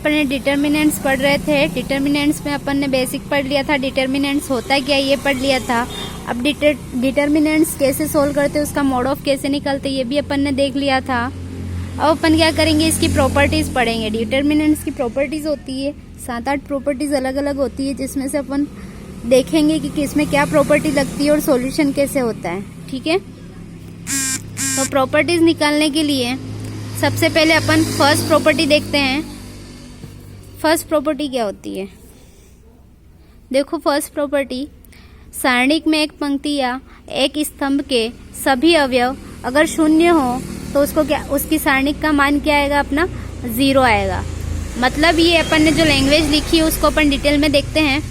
अपन ने डिटर्मिनेंट्स पढ़ रहे थे। डिटर्मिनेंट्स में अपन ने बेसिक पढ़ लिया था, डिटर्मिनेंट्स होता क्या ये पढ़ लिया था। अब डिटर्मिनेंट्स कैसे सोल्व करते, उसका मोड ऑफ कैसे निकलते, ये भी अपन ने देख लिया था। अब अपन क्या करेंगे, इसकी प्रॉपर्टीज पढ़ेंगे। डिटर्मिनेंट्स की प्रॉपर्टीज होती है 7-8 प्रॉपर्टीज अलग अलग होती है, जिसमें से अपन देखेंगे कि किसमें क्या प्रॉपर्टी लगती है और सॉल्यूशन कैसे होता है। ठीक है, तो प्रॉपर्टीज निकालने के लिए सबसे पहले अपन फर्स्ट प्रॉपर्टी देखते हैं। फर्स्ट प्रॉपर्टी क्या होती है, देखो फर्स्ट प्रॉपर्टी, सारणिक में एक पंक्ति या एक स्तंभ के सभी अवयव अगर शून्य हो तो उसको क्या, उसकी सारणिक का मान क्या आएगा, अपना 0 आएगा। मतलब ये अपन ने जो लैंग्वेज लिखी है उसको अपन डिटेल में देखते हैं।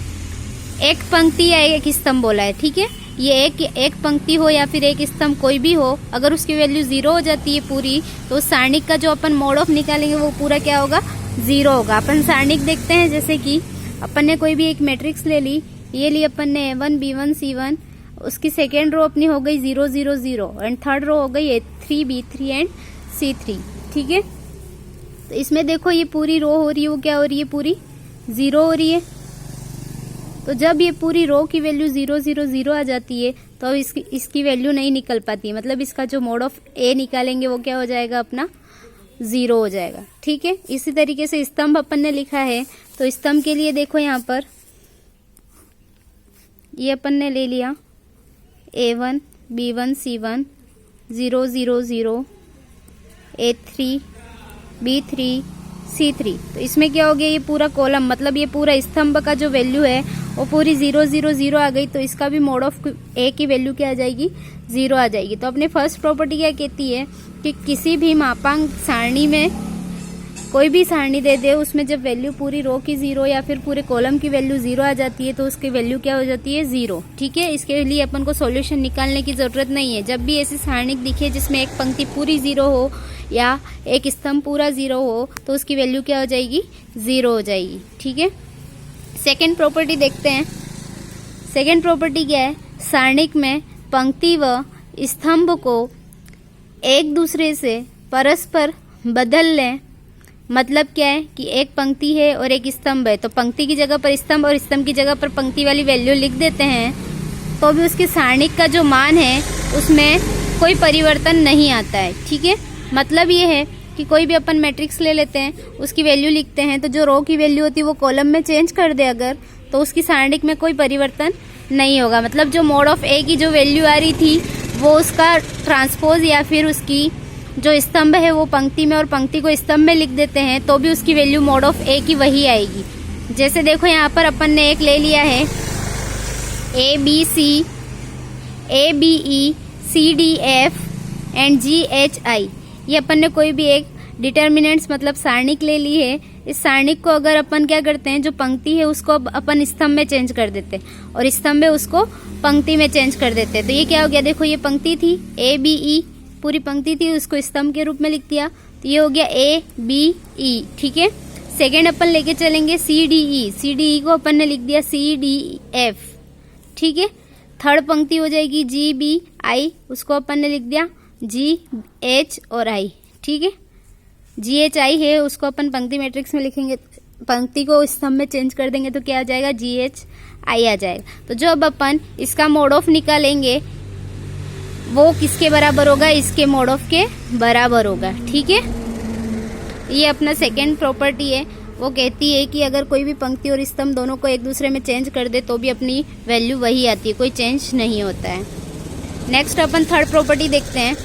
एक पंक्ति या एक स्तंभ बोला है, ठीक है, ये एक पंक्ति हो या फिर एक स्तंभ कोई भी हो, अगर उसकी वैल्यू 0 हो जाती है पूरी, तो उस सारणिक का जो अपन मोड ऑफ निकालेंगे वो पूरा क्या होगा, 0 होगा। अपन सारणिक देखते हैं, जैसे कि अपन ने कोई भी एक मैट्रिक्स ले ली, ये ली अपन ने A1 B1 C1, उसकी सेकेंड रो अपनी हो गई 0 0 0 एंड थर्ड रो हो गई A3 B3 एंड C3। ठीक है, तो इसमें देखो ये पूरी रो हो रही है, वो क्या हो रही है, पूरी 0 हो रही है। तो जब ये पूरी रो की वैल्यू 0 0 0 आ जाती है तो इसकी वैल्यू नहीं निकल पाती है, मतलब इसका जो मोड ऑफ ए निकालेंगे वो क्या हो जाएगा, अपना 0 हो जाएगा। ठीक है, इसी तरीके से स्तंभ अपन ने लिखा है, तो स्तंभ के लिए देखो यहाँ पर ये अपन ने ले लिया A1 B1 C1 0 0 0 A3 B3 C3। तो इसमें क्या हो गया, ये पूरा कॉलम, मतलब ये पूरा स्तंभ का जो वैल्यू है वो पूरी 0 0 0 आ गई, तो इसका भी मोड ऑफ ए की वैल्यू क्या आ जाएगी, 0 आ जाएगी। तो अपने फर्स्ट प्रॉपर्टी क्या कहती है कि किसी भी मापांक सारणी में कोई भी सारणी दे दे, उसमें जब वैल्यू पूरी रो की 0 या फिर पूरे कॉलम की वैल्यू 0 आ जाती है तो उसकी वैल्यू क्या हो जाती है, 0। ठीक है, इसके लिए अपन को सॉल्यूशन निकालने की जरूरत नहीं है। जब भी ऐसी सारणी दिखे जिसमें एक पंक्ति पूरी 0 हो या एक स्तंभ पूरा 0 हो तो उसकी वैल्यू क्या हो जाएगी, 0 हो जाएगी। ठीक है, सेकेंड प्रॉपर्टी देखते हैं। सेकेंड प्रॉपर्टी क्या है, सारणिक में पंक्ति व स्तंभ को एक दूसरे से परस्पर बदल लें। मतलब क्या है कि एक पंक्ति है और एक स्तंभ है, तो पंक्ति की जगह पर स्तंभ और स्तंभ की जगह पर पंक्ति वाली वैल्यू लिख देते हैं, तो भी उसके सारणिक का जो मान है उसमें कोई परिवर्तन नहीं आता है। ठीक है, मतलब ये है कि कोई भी अपन मैट्रिक्स ले लेते हैं, उसकी वैल्यू लिखते हैं, तो जो रो की वैल्यू होती है वो कॉलम में चेंज कर दे अगर, तो उसकी सारणिक में कोई परिवर्तन नहीं होगा। मतलब जो मोड ऑफ ए की जो वैल्यू आ रही थी वो उसका ट्रांसपोज या फिर उसकी जो स्तंभ है वो पंक्ति में और पंक्ति को स्तंभ में लिख देते हैं, तो भी उसकी वैल्यू मोड ऑफ ए की वही आएगी। जैसे देखो यहाँ पर अपन ने एक ले लिया है ABC ABE CDF and GHI, ये अपन ने कोई भी एक डिटर्मिनेंट्स मतलब सारणिक ले ली है। इस सारणिक को अगर अपन क्या करते हैं, जो पंक्ति है उसको अपन स्तंभ में चेंज कर देते हैं और स्तंभ में उसको पंक्ति में चेंज कर देते हैं। तो ये क्या हो गया, देखो ये पंक्ति थी ABE, पूरी पंक्ति थी, उसको स्तंभ के रूप में लिख दिया, तो ये हो गया ABE। ठीक है, सेकेंड अपन लेके चलेंगे CDE को अपन ने लिख दिया CDF। ठीक है, थर्ड पंक्ति हो जाएगी GBI, उसको अपन ने लिख दिया GH और I। ठीक है, GHI है उसको अपन पंक्ति मैट्रिक्स में लिखेंगे, पंक्ति को स्तंभ में चेंज कर देंगे तो क्या आ जाएगा, GHI आ जाएगा। तो जब अपन इसका मोड ऑफ निकालेंगे वो किसके बराबर होगा, इसके मोड ऑफ के बराबर होगा। ठीक है, ये अपना सेकेंड प्रॉपर्टी है, वो कहती है कि अगर कोई भी पंक्ति और स्तंभ दोनों को एक दूसरे में चेंज कर दे तो भी अपनी वैल्यू वही आती है, कोई चेंज नहीं होता है। नेक्स्ट अपन थर्ड प्रॉपर्टी देखते हैं।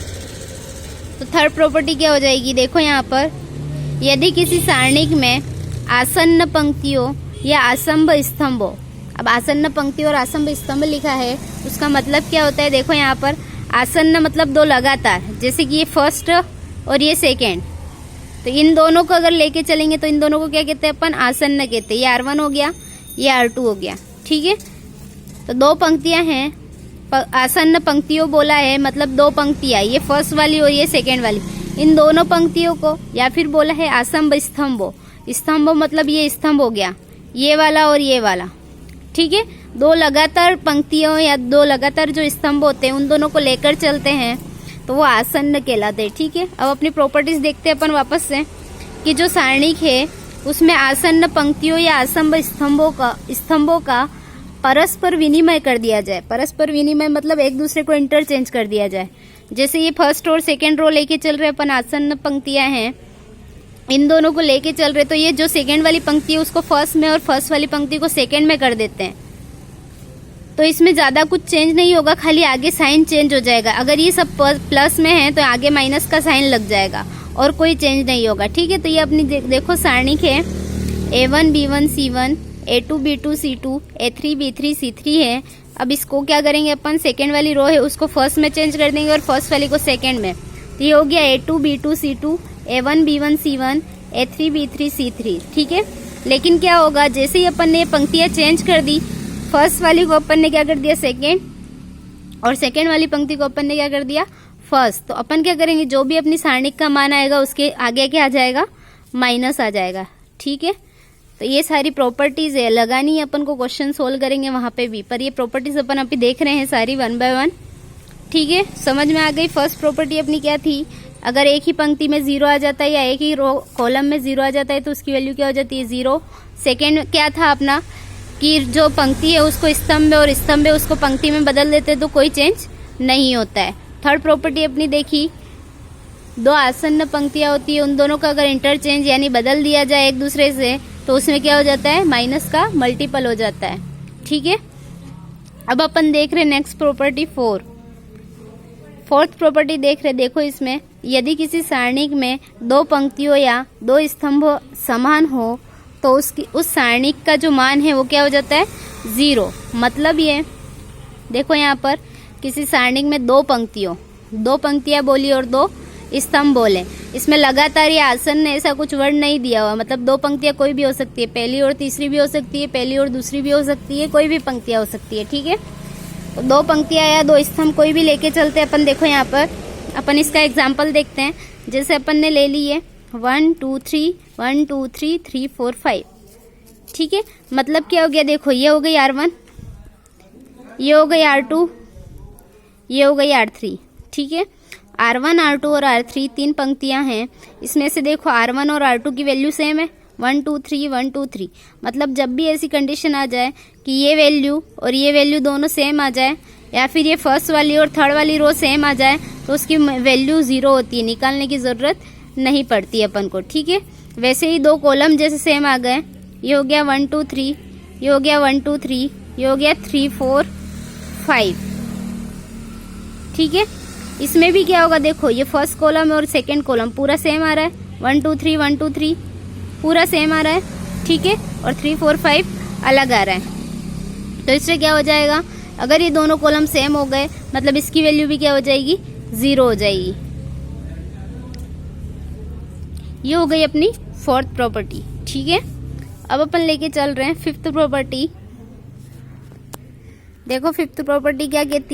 तो थर्ड प्रॉपर्टी क्या हो जाएगी, देखो यहाँ पर, यदि किसी सारणिक में आसन्न पंक्तियों या आसंभ स्तंभ हो। अब आसन्न पंक्ति और आसंभ स्तंभ लिखा है, उसका मतलब क्या होता है, देखो यहाँ पर आसन्न मतलब दो लगातार, जैसे कि ये फर्स्ट और ये सेकेंड, तो इन दोनों को अगर लेके चलेंगे तो इन दोनों को क्या कहते हैं अपन, आसन्न कहते हैं। ये R1 हो गया, ये R2 हो गया। ठीक है, तो दो पंक्तियां हैं, आसन्न पंक्तियों बोला है, मतलब दो पंक्तियां, ये फर्स्ट वाली और ये सेकेंड वाली, इन दोनों पंक्तियों को, या फिर बोला है आसंभ स्तंभो, स्तंभो मतलब ये स्तंभ हो गया, ये वाला और ये वाला। ठीक है, दो लगातार पंक्तियों या दो लगातार जो स्तंभ होते हैं उन दोनों को लेकर चलते हैं तो वो आसन्न कहलाते हैं। ठीक है, अब अपनी प्रॉपर्टीज देखते हैं अपन वापस से, कि जो सारणिक है उसमें आसन्न पंक्तियों या आसन्न स्तंभों का परस्पर विनिमय कर दिया जाए। परस्पर विनिमय मतलब एक दूसरे को इंटरचेंज कर दिया जाए। जैसे ये फर्स्ट और सेकंड रो लेके चल रहे अपन, आसन्न पंक्तियां हैं, इन दोनों को लेके चल रहे, तो ये जो सेकंड वाली पंक्ति है उसको फर्स्ट में और फर्स्ट वाली पंक्ति को सेकंड में कर देते हैं। तो इसमें ज्यादा कुछ चेंज नहीं होगा, खाली आगे साइन चेंज हो जाएगा। अगर ये सब प्लस में है तो आगे माइनस का साइन लग जाएगा और कोई चेंज नहीं होगा। ठीक है, तो ये अपनी देखो सारणिक है, A1 B1 C1, A2 B2 C2, A3 B3 C3 है। अब इसको क्या करेंगे अपन, सेकेंड वाली रो है उसको फर्स्ट में चेंज कर देंगे और फर्स्ट वाली को सेकेंड में। तो ये हो गया A2 B2 C2, A1 B1 C1, A3 B3 C3। ठीक है, लेकिन क्या होगा, जैसे ही अपन ने पंक्तियां चेंज कर दी, फर्स्ट वाली को अपन ने क्या कर दिया सेकेंड, और सेकेंड वाली पंक्ति को अपन ने क्या कर दिया फर्स्ट। तो अपन क्या करेंगे, जो भी अपनी सारणिक का मान आएगा उसके आगे क्या आ जाएगा, माइनस आ जाएगा। ठीक है, तो ये सारी प्रॉपर्टीज है, लगानी है अपन को, क्वेश्चन सोल्व करेंगे वहां पे भी, पर ये प्रॉपर्टीज अपन अभी देख रहे हैं सारी 1 बाय 1। ठीक है, समझ में आ गई। फर्स्ट प्रॉपर्टी अपनी क्या थी, अगर एक ही पंक्ति में 0 आ जाता है या एक ही रो कॉलम में 0 आ जाता है तो उसकी वैल्यू क्या हो जाती है, 0। सेकेंड क्या था अपना, कि जो पंक्ति है उसको स्तंभ में और स्तंभ है उसको पंक्ति में बदल देते तो कोई चेंज नहीं होता है। थर्ड प्रॉपर्टी अपनी देखी, दो आसन्न पंक्तियां होती है, उन दोनों का अगर इंटरचेंज यानी बदल दिया जाए एक दूसरे से तो उसमें क्या हो जाता है, माइनस का मल्टीपल हो जाता है। ठीक है, अब अपन देख रहे नेक्स्ट प्रॉपर्टी फोर्थ प्रॉपर्टी देख रहे। देखो इसमें, यदि किसी सारणिक में दो पंक्तियों या दो स्तंभ समान हो तो उसकी उस सारणिक का जो मान है वो क्या हो जाता है, 0। मतलब ये देखो यहाँ पर किसी सारणिक में दो पंक्तियां बोली और दो स्तंभ बोले, इसमें लगातार या आसन्न ऐसा कुछ वर्ड नहीं दिया हुआ, मतलब दो पंक्तियां कोई भी हो सकती है, पहली और तीसरी भी हो सकती है, पहली और दूसरी भी हो सकती है, कोई भी पंक्तियां हो सकती है। ठीक है, तो दो पंक्तियां या दो स्तंभ कोई भी लेके चलते हैं अपन। देखो यहाँ पर अपन इसका एग्जाम्पल देखते हैं। जैसे अपन ने ले ली है 1 2 3 1 2 3 3 4 5। ठीक है, मतलब क्या हो गया, देखो ये हो गई R1, ये हो गई R2, ये हो गई R3। ठीक है, R1 R2 और R3 तीन पंक्तियां हैं, इसमें से देखो R1 और R2 की वैल्यू सेम है, 1 2 3 1 2 3। मतलब जब भी ऐसी कंडीशन आ जाए कि ये वैल्यू और ये वैल्यू दोनों सेम आ जाए, या फिर ये फर्स्ट वाली और थर्ड वाली रो सेम आ जाए, तो उसकी वैल्यू 0 होती है, निकालने की जरूरत नहीं पड़ती अपन को। ठीक है, वैसे ही दो कॉलम जैसे सेम आ गए, ये हो गया 1 2 3, ये हो गया 1 2 3, ये हो गया 3 4 5। ठीक है, इसमें भी क्या होगा, देखो ये फर्स्ट कॉलम और सेकंड कॉलम पूरा सेम आ रहा है, 1 2 3 1 2 3 पूरा सेम आ रहा है। ठीक है, और 3 4 5 अलग आ रहा है। तो इससे क्या हो जाएगा, अगर ये दोनों कॉलम सेम हो गए मतलब इसकी वैल्यू भी क्या हो जाएगी, 0 हो जाएगी। ये हो गई अपनी फोर्थ प्रॉपर्टी। ठीक है, अब अपन लेके चल रहे हैं फिफ्थ प्रॉपर्टी। देखो फिफ्थ प्रॉपर्टी क्या कहती है,